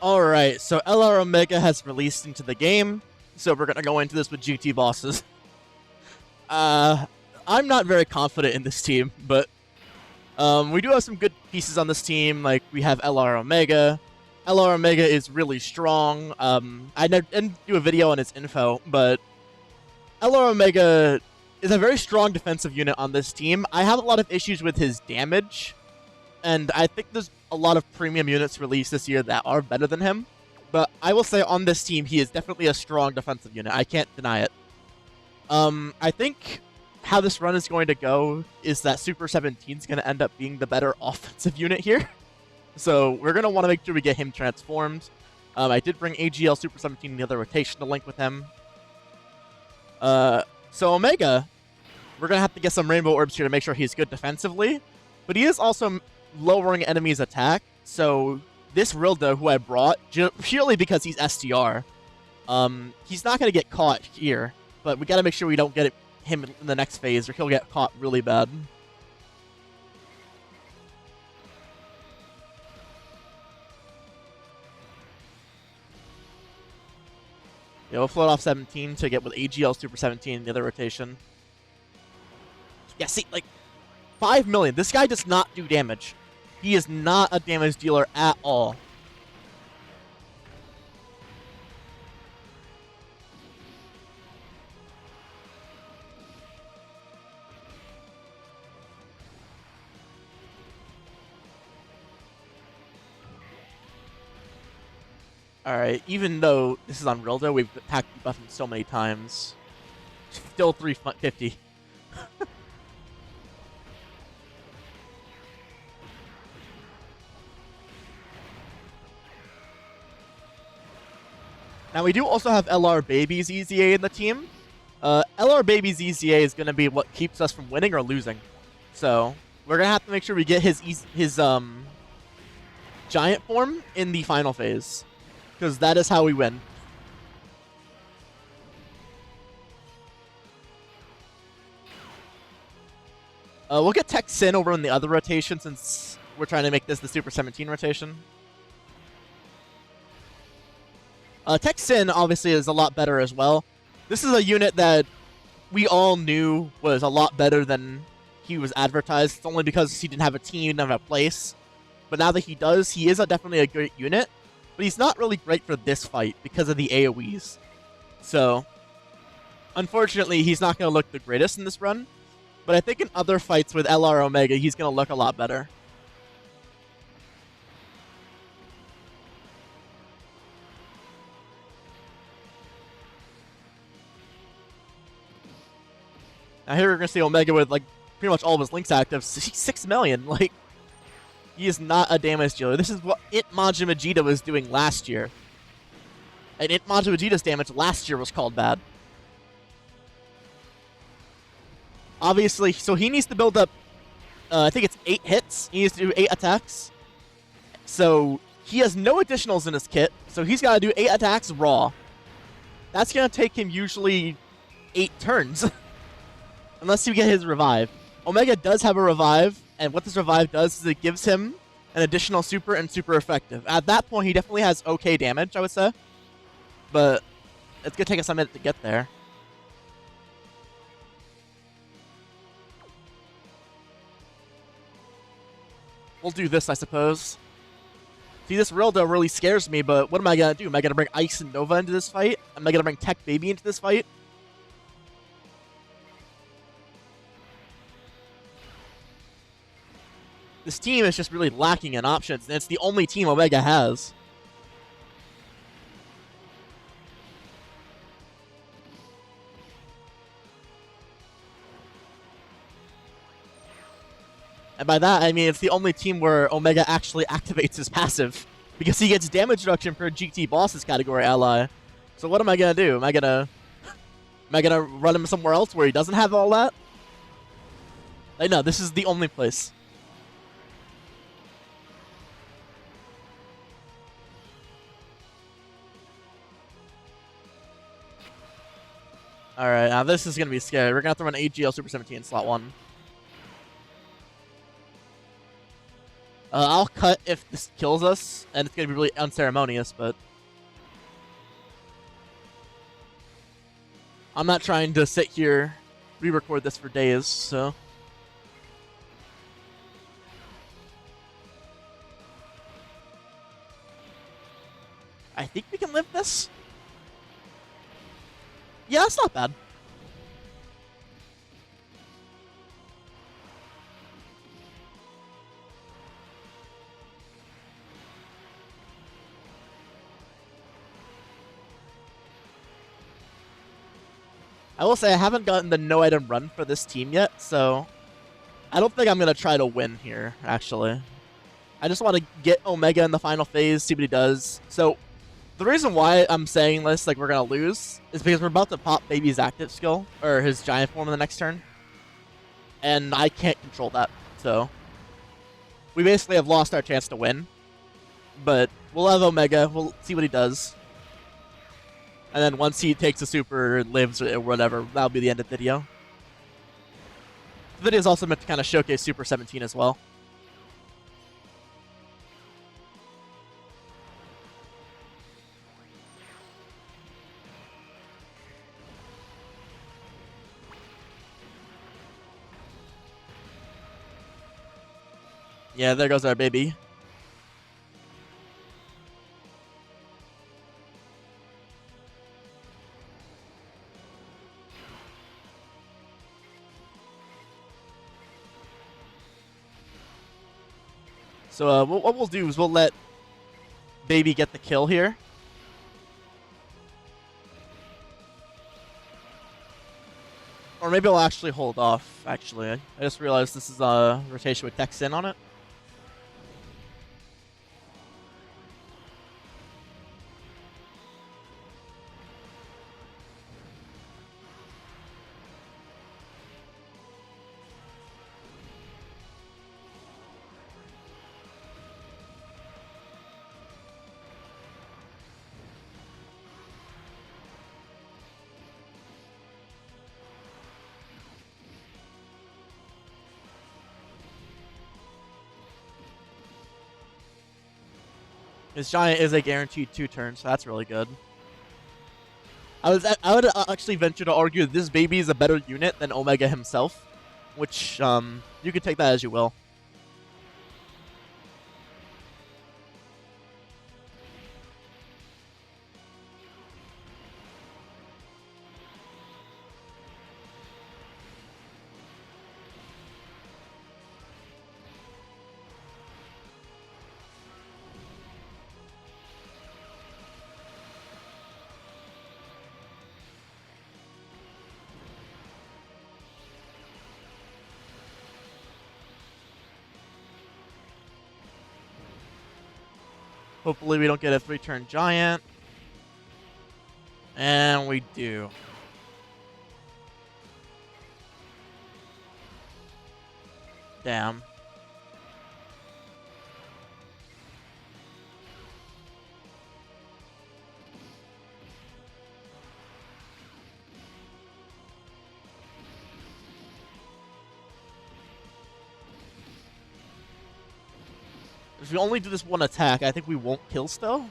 Alright, so LR Omega has released into the game, so we're gonna go into this with GT bosses. I'm not very confident in this team, but we do have some good pieces on this team. Like, we have LR Omega. LR Omega is really strong. I didn't do a video on its info, but LR Omega is a very strong defensive unit on this team. I have a lot of issues with his damage, and I think there's a lot of premium units released this year that are better than him. But I will say on this team, he is definitely a strong defensive unit. I can't deny it. I think how this run is going to go is that Super 17 is going to end up being the better offensive unit here. So we're going to want to make sure we get him transformed. I did bring AGL Super 17 in the other rotation to link with him. So Omega, we're going to have to get some Rainbow Orbs here to make sure he's good defensively. But he is also lowering enemies' attack. So this Rilda, who I brought, purely because he's STR, he's not going to get caught here. But we got to make sure we don't get him in the next phase, or he'll get caught really bad. Yeah, we'll float off 17 to get with AGL Super 17 in the other rotation. Yeah, see, like, 5 million. This guy does not do damage. He is not a damage dealer at all. Alright, even though this is on Rildo, we've attacked buff him so many times. Still 350. Now, we do also have LR Baby's EZA in the team. LR Baby's EZA is going to be what keeps us from winning or losing. So, we're going to have to make sure we get his giant form in the final phase. Because that is how we win. We'll get Tech Sin over in the other rotation since we're trying to make this the Super 17 rotation. Tech Sin obviously is a lot better as well. This is a unit that we all knew was a lot better than he was advertised. It's only because he didn't have a team, didn't have a place. But now that he does, he is definitely a great unit. But he's not really great for this fight because of the AoEs. So, unfortunately, he's not going to look the greatest in this run. But I think in other fights with LR Omega, he's going to look a lot better. Now here we're going to see Omega with, like, pretty much all of his links active. 6 million, like... He is not a damage dealer. This is what It Majin Vegeta was doing last year. And It Majin Vegeta's damage last year was called bad. Obviously, so he needs to build up, I think it's 8 hits. He needs to do 8 attacks. So he has no additionals in his kit, so he's got to do 8 attacks raw. That's going to take him usually 8 turns. Unless you get his revive. Omega does have a revive. And what this revive does is it gives him an additional super and super effective. At that point, he definitely has okay damage, I would say. But it's going to take us a minute to get there. We'll do this, I suppose. See, this Rildo really scares me, but what am I going to do? Am I going to bring Ice and Nova into this fight? Am I going to bring Tech Baby into this fight? This team is just really lacking in options, and it's the only team Omega has. And by that, I mean it's the only team where Omega actually activates his passive, because he gets damage reduction for a GT Bosses category ally. So what am I gonna do? Am I gonna run him somewhere else where he doesn't have all that? Like, no, this is the only place. Alright, now this is going to be scary. We're going to have to run AGL Super 17 slot 1. I'll cut if this kills us, and it's gonna be really unceremonious, but I'm not trying to sit here, re-record this for days, so. I think we can live this. Yeah, that's not bad. I will say I haven't gotten the no item run for this team yet, so I don't think I'm going to try to win here, actually. I just want to get Omega in the final phase, see what he does. So the reason why I'm saying this, like we're going to lose, is because we're about to pop Baby's active skill, or his giant form in the next turn. And I can't control that, so we basically have lost our chance to win. But we'll have Omega, we'll see what he does. And then once he takes a super and lives or whatever, that'll be the end of the video. The video is also meant to kind of showcase Super 17 as well. Yeah, there goes our baby. So what we'll do is we'll let Baby get the kill here. Or maybe I'll actually hold off, actually. I just realized this is a rotation with Tex in on it. His giant is a guaranteed 2 turns, so that's really good. I would actually venture to argue that this baby is a better unit than Omega himself, which you could take that as you will. Hopefully we don't get a 3-turn giant. And we do. Damn. If we only do this one attack, I think we won't kill still.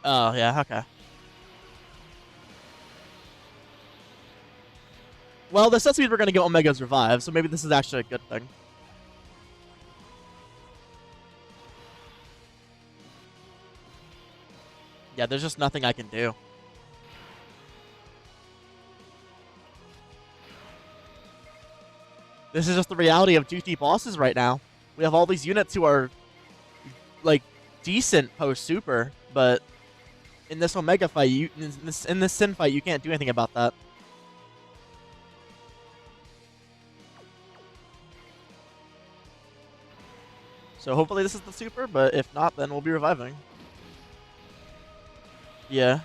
Oh, yeah, okay. Well, this says we're going to get Omega's revive, so maybe this is actually a good thing. Yeah, there's just nothing I can do. This is just the reality of GT bosses right now. We have all these units who are, like, decent post-super, but in this Omega fight, in this Sin fight, you can't do anything about that. So hopefully this is the super, but if not, then we'll be reviving. Yeah.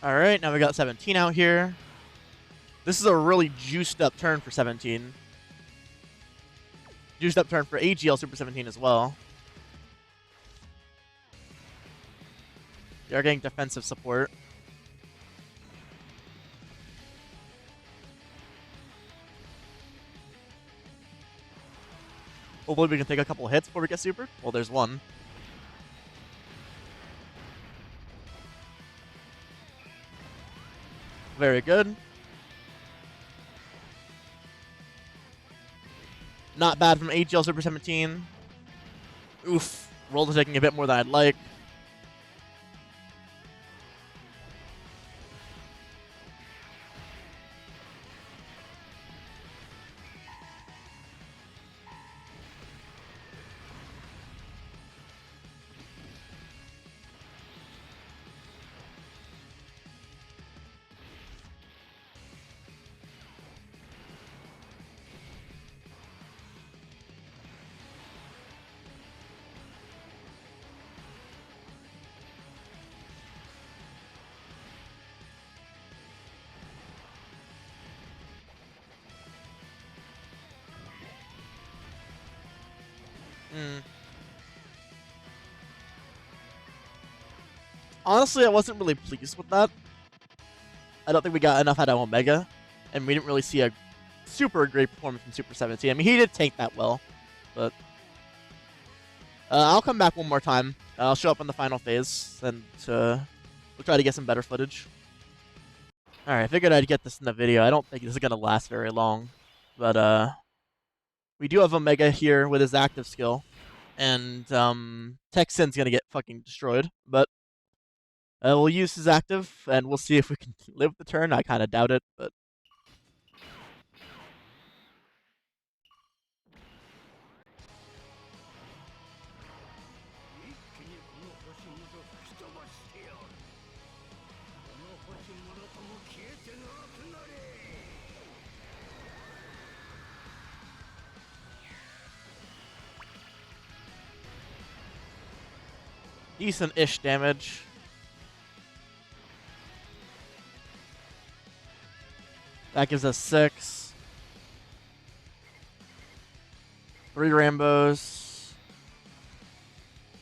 Alright, now we got 17 out here. This is a really juiced up turn for 17. Juiced up turn for AGL Super 17 as well. They are getting defensive support. Hopefully we can take a couple hits before we get super. Well, there's one. Very good. Not bad from AGL Super 17. Oof. Rolls are taking a bit more than I'd like. Honestly, I wasn't really pleased with that. I don't think we got enough out of Omega, and we didn't really see a super great performance from Super 17. I mean, he did tank that well, but I'll come back one more time. I'll show up in the final phase, and we'll try to get some better footage. Alright, I figured I'd get this in the video. I don't think this is going to last very long, but we do have Omega here with his active skill, and Texan's going to get fucking destroyed, but we'll use his active, and we'll see if we can live the turn. I kind of doubt it, but... decent-ish damage. That gives us 6. 3 Rambos.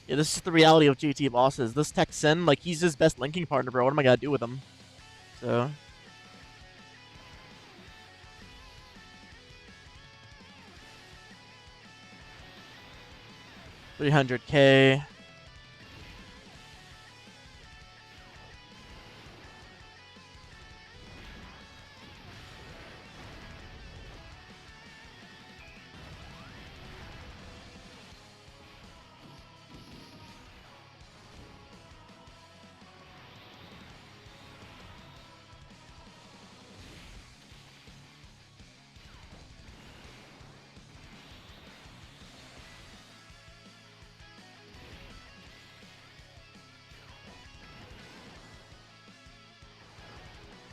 Yeah, this is the reality of GT bosses. This Texan, like, he's his best linking partner, bro. What am I gonna do with him? So... 300k.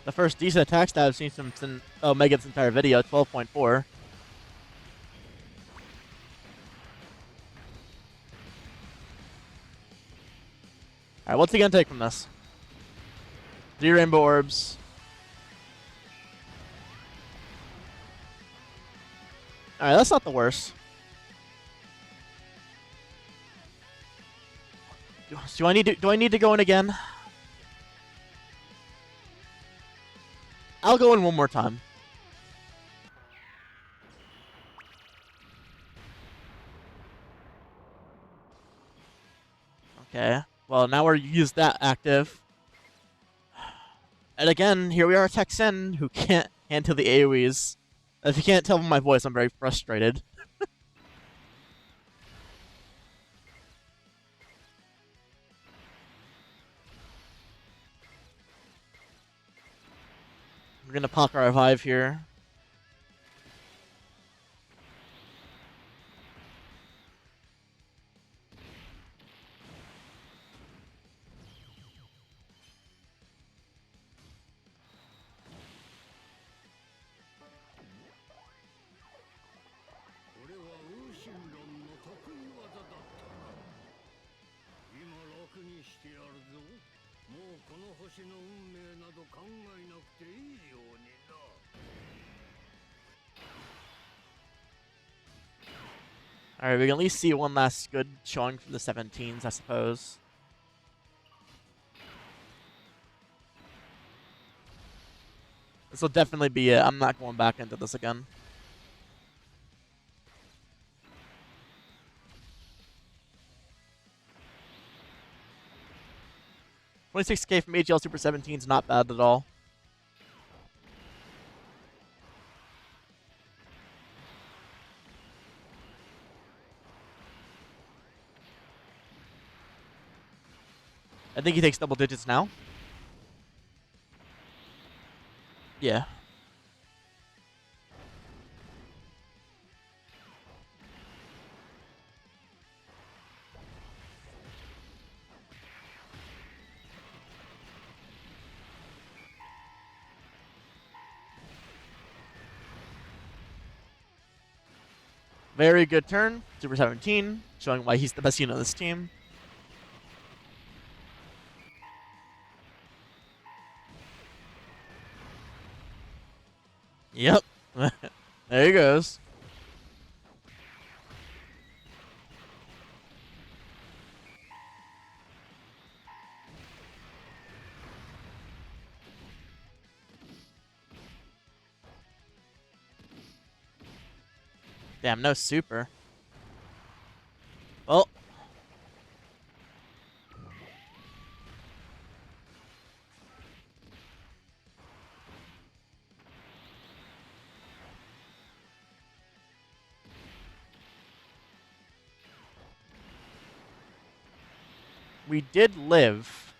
The first decent attack stat I've seen since Megan's entire video, 12.4. Alright, what's he gonna take from this? 3 Rainbow Orbs. Alright, that's not the worst. Do I need to go in again? I'll go in one more time. Okay. Well, now we're used that active. And again, here we are, Texan, who can't handle the AoEs. If you can't tell from my voice, I'm very frustrated. We're gonna pop our revive here. Alright, we can at least see one last good showing from the 17s, I suppose. This will definitely be it. I'm not going back into this again. $26K from HL Super 17 is not bad at all. I think he takes double digits now. Yeah. Very good turn. Super 17, showing why he's the best unit of this team. Yep. There he goes. Damn, no super. Well. We did live.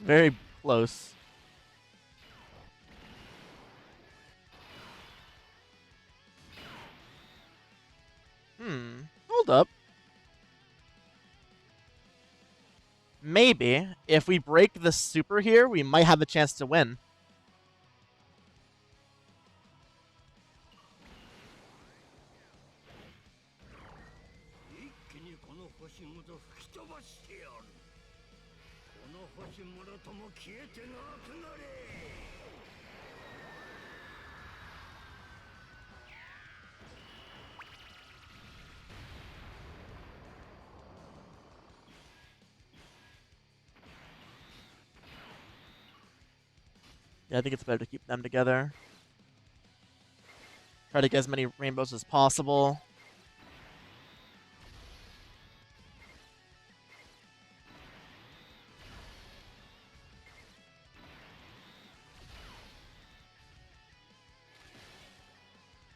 Very close. Hold up. Maybe, if we break the super here, we might have a chance to win. Yeah, I think it's better to keep them together. Try to get as many rainbows as possible.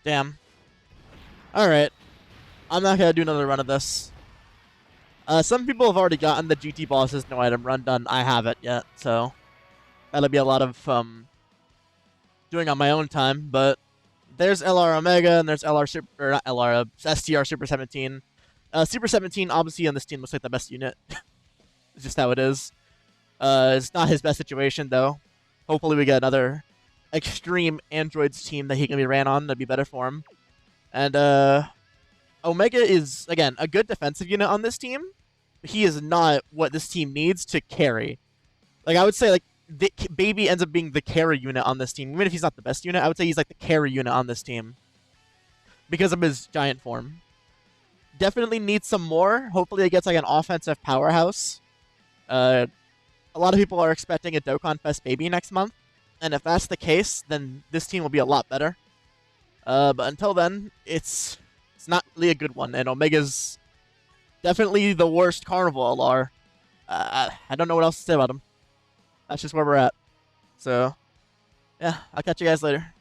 Damn. Alright. I'm not gonna do another run of this. Some people have already gotten the GT bosses no item run done. I haven't yet, so that'll be a lot of doing on my own time. But there's LR Omega and there's LR Super, or not LR, STR Super 17. Super 17 obviously on this team looks like the best unit. It's just how it is. It's not his best situation though. Hopefully we get another extreme androids team that he can be ran on. That'd be better for him. And Omega is, again, a good defensive unit on this team. He is not what this team needs to carry. Like, I would say, like, Baby ends up being the carry unit on this team. Even if he's not the best unit, I would say he's, like, the carry unit on this team. Because of his giant form. Definitely needs some more. Hopefully it gets, like, an offensive powerhouse. A lot of people are expecting a Dokkan Fest Baby next month. And if that's the case, then this team will be a lot better. But until then, it's not really a good one. And Omega's definitely the worst Carnival LR. I don't know what else to say about him. That's just where we're at. So, yeah, I'll catch you guys later.